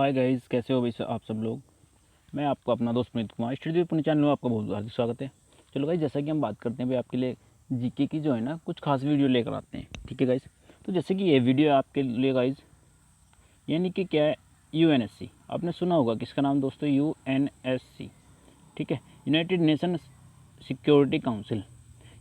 Hi guys, कैसे हो भाई आप सब लोग। मैं आपको अपना दोस्त पुनीत कुमार स्टडी पुणे चैनल में आपका बहुत हार्दिक स्वागत है। चलो गाइस, जैसा कि हम बात करते हैं भाई आपके लिए जीके की जो है ना कुछ खास वीडियो लेकर आते हैं। ठीक है गाइस, तो जैसे कि ये वीडियो आपके लिए गाइस यानी कि क्या है, यूएनएससी आपने सुना होगा किसका नाम दोस्तों, यूएनएससी। ठीक है, यूनाइटेड नेशन सिक्योरिटी काउंसिल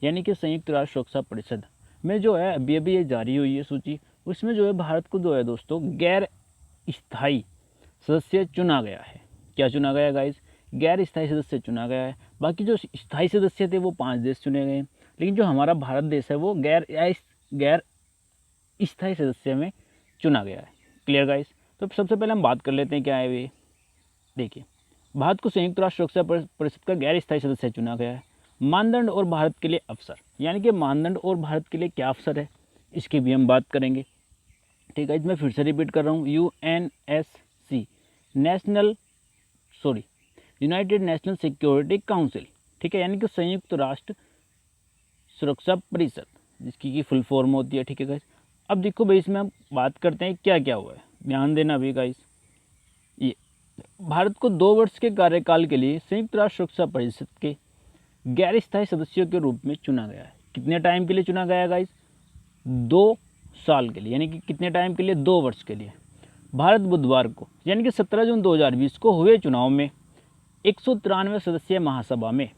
यानी कि संयुक्त राष्ट्र सुरक्षा परिषद में जो है अभी अभी ये जारी हुई है सूची। उसमें जो है भारत को जो है दोस्तों गैर स्थायी सदस्य चुना गया है। क्या चुना गया गाइस? गैर स्थायी सदस्य चुना गया है। बाकी जो स्थायी सदस्य थे वो 5 देश चुने गए, लेकिन जो हमारा भारत देश है वो गैर स्थायी सदस्य में चुना गया है। Clear guys? तो सबसे पहले हम बात कर लेते हैं क्या है ये। देखिए, भारत को संयुक्त राष्ट्र सुरक्षा परिषद का गैर स्थायी सदस्य चुना गया है। मानदंड और भारत के लिए अवसर, यानी कि मानदंड और भारत के लिए क्या अवसर है, इसकी भी हम बात करेंगे। ठीक है, मैं फिर से रिपीट कर रहा हूँ, UNSC United national security council. ठीक है, यानी कि संयुक्त राष्ट्र सुरक्षा परिषद, जिसकी की फुल फॉर्म होती है। ठीक है गाइस, अब देखो भाई इसमें हम बात करते हैं क्या क्या हुआ है, ध्यान देना भी गाइस। ये भारत को 2 वर्ष के कार्यकाल के लिए संयुक्त राष्ट्र सुरक्षा परिषद के गैर स्थायी सदस्यों के रूप में चुना गया है। कितने टाइम के लिए चुना गया है गाइस? 2 साल के लिए, यानी कि कितने टाइम के लिए? 2 वर्ष के लिए। भारत बुधवार को यानी कि 17 जून 2020 को हुए चुनाव में 193 सदस्यीय महासभा में,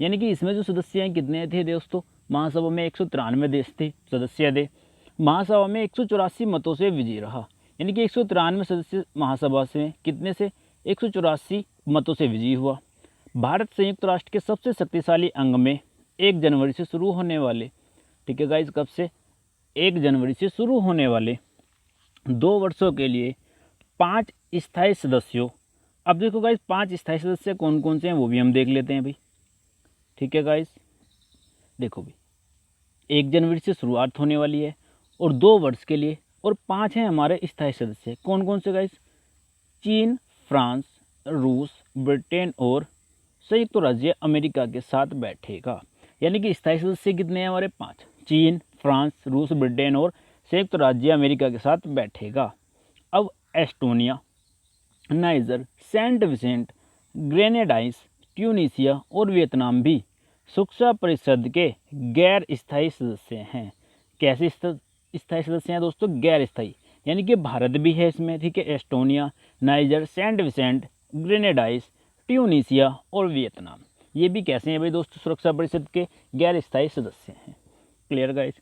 यानी कि इसमें जो सदस्य हैं कितने थे दोस्तों, महासभा में 193 देश थे, सदस्य थे। महासभा में 184 मतों से विजयी रहा, यानी कि 193 सदस्य महासभा से कितने से 184 मतों से विजयी हुआ। भारत संयुक्त राष्ट्र के सबसे शक्तिशाली अंग में 1 जनवरी से शुरू होने वाले, ठीक है गाइस, कब से? 1 जनवरी से शुरू होने वाले 2 वर्षों के लिए 5 स्थायी सदस्यों। अब देखो गाइस, 5 स्थायी सदस्य कौन कौन से हैं वो भी हम देख लेते हैं भाई। ठीक है गाइस, देखो भाई 1 जनवरी से शुरुआत होने वाली है और 2 वर्ष के लिए, और 5 हैं हमारे स्थायी सदस्य। कौन कौन से गाइस? चीन, फ्रांस, रूस, ब्रिटेन और संयुक्त राज्य अमेरिका के साथ बैठेगा। यानी कि स्थायी सदस्य कितने हैं हमारे? 5। चीन, फ्रांस, रूस, ब्रिटेन और संयुक्त राज्य अमेरिका के साथ बैठेगा। अब Estonia, Niger, Saint Vincent, Grenadines, Tunisia और वियतनाम भी सुरक्षा परिषद के गैर स्थायी सदस्य हैं। कैसे स्थायी सदस्य हैं दोस्तों? गैर स्थायी, यानी कि भारत भी है इसमें। ठीक है, Estonia, Niger, Saint Vincent, Grenadines, Tunisia और वियतनाम, ये भी कैसे हैं भाई दोस्तों? सुरक्षा परिषद के गैर स्थायी सदस्य हैं। Clear guys?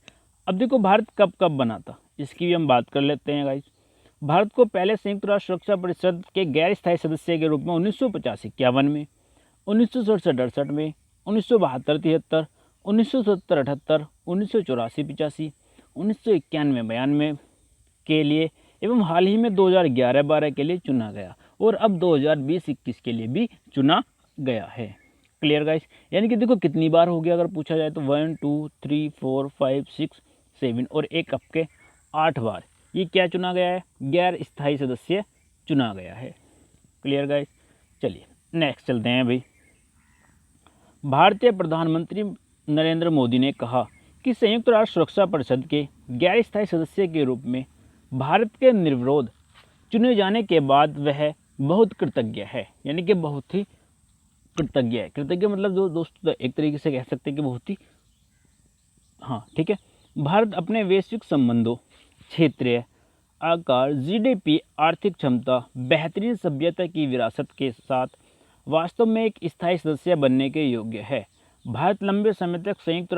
अब देखो भारत कब कब बना था, इसकी भी हम बात कर लेते हैं गाइस। भारत को पहले संयुक्त राष्ट्र सुरक्षा परिषद के गैर स्थायी सदस्य के रूप में 1950-51 में, 1967-68 में, 1972-73, 1970-78, 1984-85, 1991-92 के लिए एवं हाल ही में 2011-12 के लिए चुना गया, और अब 2020-21 के लिए भी चुना गया है। Clear guys? यानी कि देखो कितनी बार हो गया अगर पूछा जाए तो 1 2 3 4 5 6 7 और एक आपके 8 बार ये क्या चुना गया है? गैर स्थायी सदस्य चुना गया है। Clear guys? चलिए नेक्स्ट चलते हैं भाई। भारतीय प्रधानमंत्री नरेंद्र मोदी ने कहा कि संयुक्त राष्ट्र सुरक्षा परिषद के गैर स्थायी सदस्य के रूप में भारत के निर्विरोध चुने जाने के बाद वह बहुत कृतज्ञ है। यानी कि बहुत ही कृतज्ञ है। कृतज्ञ मतलब जो दोस्तों एक तरीके से कह सकते हैं कि बहुत ही, हाँ ठीक है। भारत अपने वैश्विक संबंधों, क्षेत्रीय आकार, जीडीपी, आर्थिक क्षमता, बेहतरीन सभ्यता की विरासत के साथ वास्तव में एक स्थायी सदस्य बनने के योग्य है। भारत लंबे समय तक संयुक्त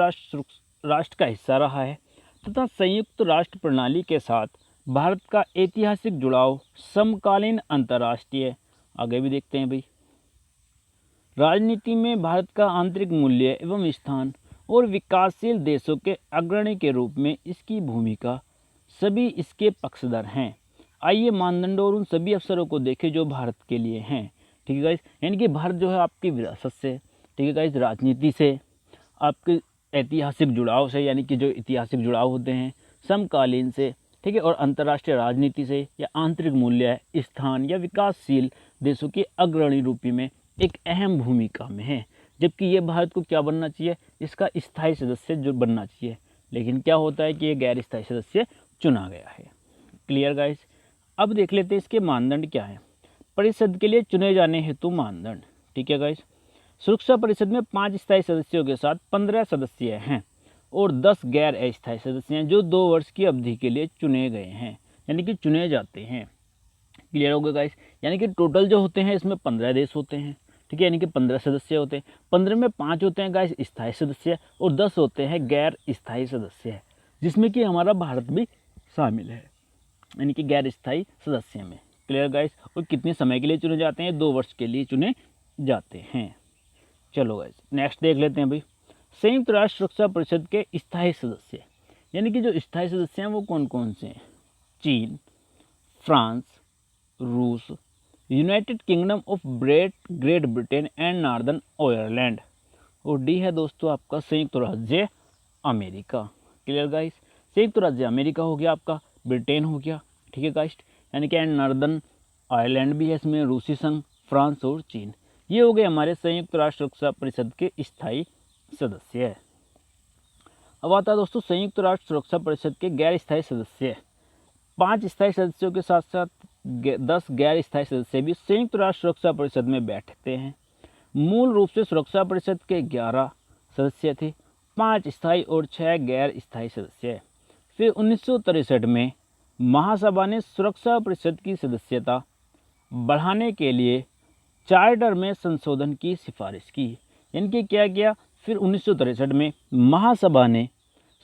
राष्ट्र का हिस्सा रहा है तथा संयुक्त राष्ट्र प्रणाली के साथ भारत का ऐतिहासिक जुड़ाव समकालीन अंतर्राष्ट्रीय, आगे भी देखते हैं भाई, राजनीति में भारत का आंतरिक मूल्य एवं स्थान और विकासशील देशों के अग्रणी के रूप में इसकी भूमिका, सभी इसके पक्षधर हैं। आइए मानदंडों और उन सभी अवसरों को देखें जो भारत के लिए हैं। ठीक है गाइस? यानी कि भारत जो है आपकी विरासत से, ठीक है गाइस, राजनीति से, आपके ऐतिहासिक जुड़ाव से, यानी कि जो ऐतिहासिक जुड़ाव होते हैं, समकालीन से, ठीक है, और अंतर्राष्ट्रीय राजनीति से, या आंतरिक मूल्य, स्थान या विकासशील देशों के अग्रणी रूपी में एक अहम भूमिका में है। जबकि ये भारत को क्या बनना चाहिए? इसका स्थायी सदस्य जो बनना चाहिए, लेकिन क्या होता है कि ये गैर स्थायी सदस्य चुना गया है। Clear guys? अब देख लेते हैं इसके मानदंड क्या है। परिषद के लिए चुने जाने हेतु मानदंड। ठीक है गाइस, सुरक्षा परिषद में 5 स्थायी सदस्यों के साथ 15 सदस्य हैं और 10 गैर अस्थायी सदस्य हैं जो 2 वर्ष की अवधि के लिए चुने गए हैं, यानी कि चुने जाते हैं। क्लियर हो गया गाइस, यानी कि टोटल जो होते हैं इसमें 15 देश होते हैं। ठीक है, यानी कि 15 सदस्य होते हैं। 15 में 5 होते हैं गाइस स्थायी सदस्य और 10 होते हैं गैर स्थायी सदस्य, जिसमें कि हमारा भारत भी शामिल है, यानी कि गैर स्थायी सदस्य में। क्लियर गाइस, और कितने समय के लिए चुने जाते हैं? 2 वर्ष के लिए चुने जाते हैं। चलो गाइस नेक्स्ट देख लेते हैं भाई, संयुक्त राष्ट्र सुरक्षा परिषद के स्थायी सदस्य, यानी कि जो स्थायी सदस्य हैं वो कौन कौन से हैं? चीन, फ्रांस, रूस, United kingdom of great Britain and northern Ireland, और डी है दोस्तों आपका संयुक्त राज्य अमेरिका। क्लियर गाइस, संयुक्त राज्य अमेरिका हो गया, आपका ब्रिटेन हो गया, ठीक है गाइस, यानी कि एंड नॉर्दर्न आयरलैंड भी है इसमें, रूसी संघ, फ्रांस और चीन। ये हो गए हमारे संयुक्त राष्ट्र सुरक्षा परिषद के स्थायी सदस्य। अब आता है दोस्तों संयुक्त राष्ट्र सुरक्षा परिषद के गैर स्थायी सदस्य। 5 स्थायी सदस्यों के साथ साथ 10 गैर स्थायी सदस्य भी संयुक्त राष्ट्र सुरक्षा परिषद में बैठते हैं। मूल रूप से सुरक्षा परिषद के 11 सदस्य थे, 5 स्थायी और 6 गैर स्थायी सदस्य। फिर 1963 में महासभा ने सुरक्षा परिषद की सदस्यता बढ़ाने के लिए चार्टर में संशोधन की सिफारिश की, यानी कि क्या किया? फिर 1963 में महासभा ने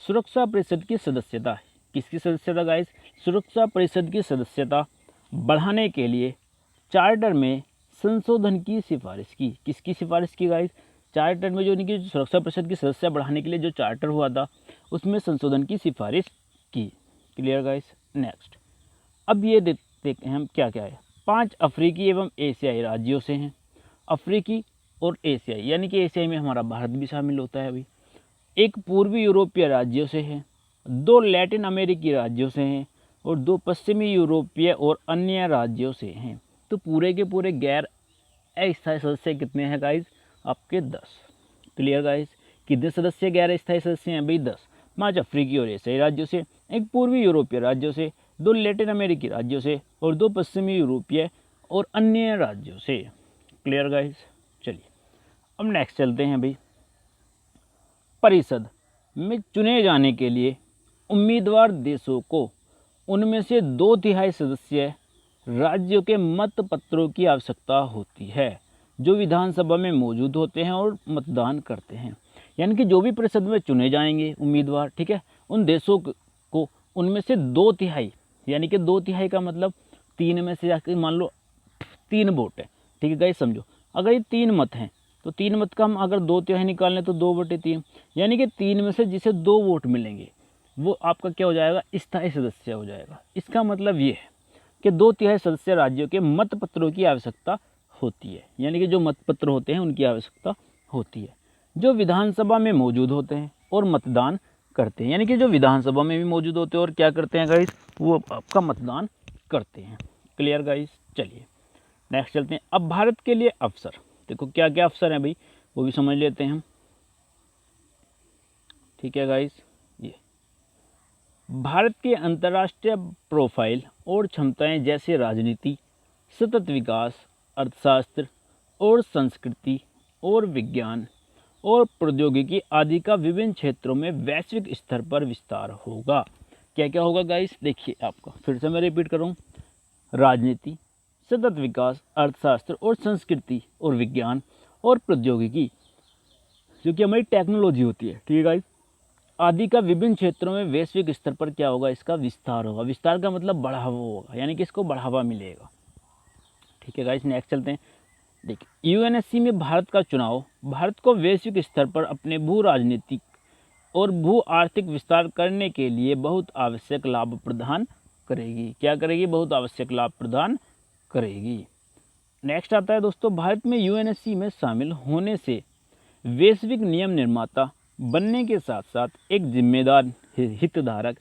सुरक्षा परिषद की सदस्यता, किसकी सदस्यता गाइस? सुरक्षा परिषद की सदस्यता बढ़ाने के लिए चार्टर में संशोधन की सिफारिश की। किसकी सिफारिश की गाइस? चार्टर में जो इनकी सुरक्षा परिषद की सदस्य बढ़ाने के लिए जो चार्टर हुआ था उसमें संशोधन की सिफारिश की। क्लियर गाइस, नेक्स्ट अब ये देखते हैं हम क्या क्या है। 5 अफ्रीकी एवं एशियाई राज्यों से हैं, अफ्रीकी और एशियाई, यानी कि एशियाई में हमारा भारत भी शामिल होता है अभी। 1 पूर्वी यूरोपीय राज्यों से है, 2 लैटिन अमेरिकी राज्यों से हैं और 2 पश्चिमी यूरोपीय और अन्य राज्यों से हैं। तो पूरे के पूरे गैर अस्थायी सदस्य कितने हैं गाइस? आपके 10। क्लियर गाइस, कितने सदस्य गैर अस्थायी सदस्य हैं भाई? 10। 5 अफ्रीकी और एशियाई राज्यों से, 1 पूर्वी यूरोपीय राज्यों से, 2 लैटिन अमेरिकी राज्यों से और 2 पश्चिमी यूरोपीय और अन्य राज्यों से। क्लियर गाइस, चलिए अब नेक्स्ट चलते हैं भाई। परिषद में चुने जाने के लिए उम्मीदवार देशों को उनमें से 2/3 सदस्य राज्यों के मत पत्रों की आवश्यकता होती है, जो विधानसभा में मौजूद होते हैं और मतदान करते हैं। यानी कि जो भी परिषद में चुने जाएंगे उम्मीदवार, ठीक है, उन देशों को उनमें से 2/3, यानी कि 2/3 का मतलब 3 में से जाकर मान लो 3 वोट है, ठीक है गाइस, समझो अगर ये 3 मत हैं तो 3 मत का हम अगर 2/3 निकालें तो 2/3, यानी कि 3 में से जिसे 2 वोट मिलेंगे वो आपका क्या हो जाएगा? स्थायी सदस्य हो जाएगा। इसका मतलब ये है कि 2/3 सदस्य राज्यों के मत पत्रों की आवश्यकता होती है, यानी कि जो मत पत्र होते हैं उनकी आवश्यकता होती है, जो विधानसभा में मौजूद होते हैं और मतदान करते हैं। यानी कि जो विधानसभा में भी मौजूद होते हैं और क्या करते हैं गाइस? वो आपका मतदान करते हैं। क्लियर गाइस, चलिए नेक्स्ट चलते हैं। अब भारत के लिए अवसर, देखो क्या क्या अवसर हैं भाई वो भी समझ लेते हैं हम। ठीक है गाइस, ये भारत के अंतर्राष्ट्रीय प्रोफाइल और क्षमताएं जैसे राजनीति, सतत विकास, अर्थशास्त्र और संस्कृति और विज्ञान और प्रौद्योगिकी आदि का विभिन्न क्षेत्रों में वैश्विक स्तर पर विस्तार होगा। क्या क्या होगा गाइस? देखिए आपका फिर से मैं रिपीट कर रहा हूँ, राजनीति, सतत विकास, अर्थशास्त्र और संस्कृति और विज्ञान और प्रौद्योगिकी जो कि हमारी टेक्नोलॉजी होती है, ठीक है गाइस, आदि का विभिन्न क्षेत्रों में वैश्विक स्तर पर क्या होगा? इसका विस्तार होगा। विस्तार का मतलब बढ़ावा होगा, यानी कि इसको बढ़ावा मिलेगा। ठीक है गाइस, नेक्स्ट चलते हैं। देखिए यूएनएससी में भारत का चुनाव भारत को वैश्विक स्तर पर अपने भू राजनीतिक और भू आर्थिक विस्तार करने के लिए बहुत आवश्यक लाभ प्रदान करेगी। क्या करेगी? बहुत आवश्यक लाभ प्रदान करेगी। नेक्स्ट आता है दोस्तों, भारत में यूएनएससी में शामिल होने से वैश्विक नियम निर्माता बनने के साथ साथ एक जिम्मेदार हितधारक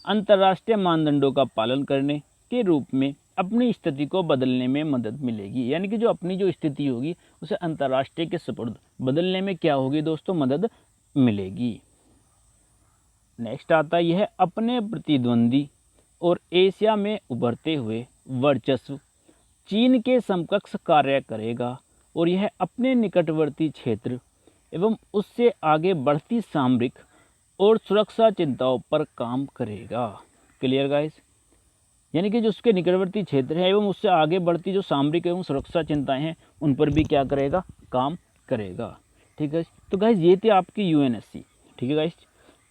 अंतर्राष्ट्रीय मानदंडों का पालन करने के रूप में अपनी स्थिति को बदलने में मदद मिलेगी। यानी कि जो अपनी जो स्थिति होगी उसे अंतर्राष्ट्रीय के सुपुर्द बदलने में क्या होगी दोस्तों? मदद मिलेगी। नेक्स्ट आता है यह अपने प्रतिद्वंदी और एशिया में उभरते हुए वर्चस्व, चीन के समकक्ष कार्य करेगा और यह अपने निकटवर्ती क्षेत्र एवं उससे आगे बढ़ती सामरिक और सुरक्षा चिंताओं पर काम करेगा। Clear guys? यानी कि जो उसके निकटवर्ती क्षेत्र है एवं उससे आगे बढ़ती जो सामरिक एवं सुरक्षा चिंताएं हैं उन पर भी क्या करेगा, काम करेगा। ठीक है, तो गाइस ये थी आपकी यूएनएससी। ठीक है गाइस,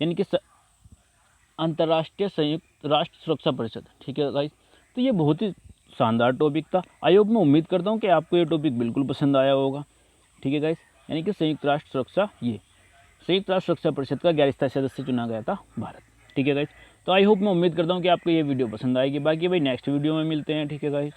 यानी कि अंतर्राष्ट्रीय संयुक्त राष्ट्र सुरक्षा परिषद। ठीक है गाइस, तो ये बहुत ही शानदार टॉपिक था। आई होप, मैं उम्मीद करता हूँ कि आपको ये टॉपिक बिल्कुल पसंद आया होगा। ठीक है गाइस, यानी कि संयुक्त राष्ट्र सुरक्षा, ये संयुक्त राष्ट्र सुरक्षा परिषद का 11 स्थायी सदस्य चुना गया था भारत। ठीक है गाइस, तो आई होप, मैं उम्मीद करता हूँ कि आपको ये वीडियो पसंद आएगी। बाकी भाई नेक्स्ट वीडियो में मिलते हैं। ठीक है गाइस।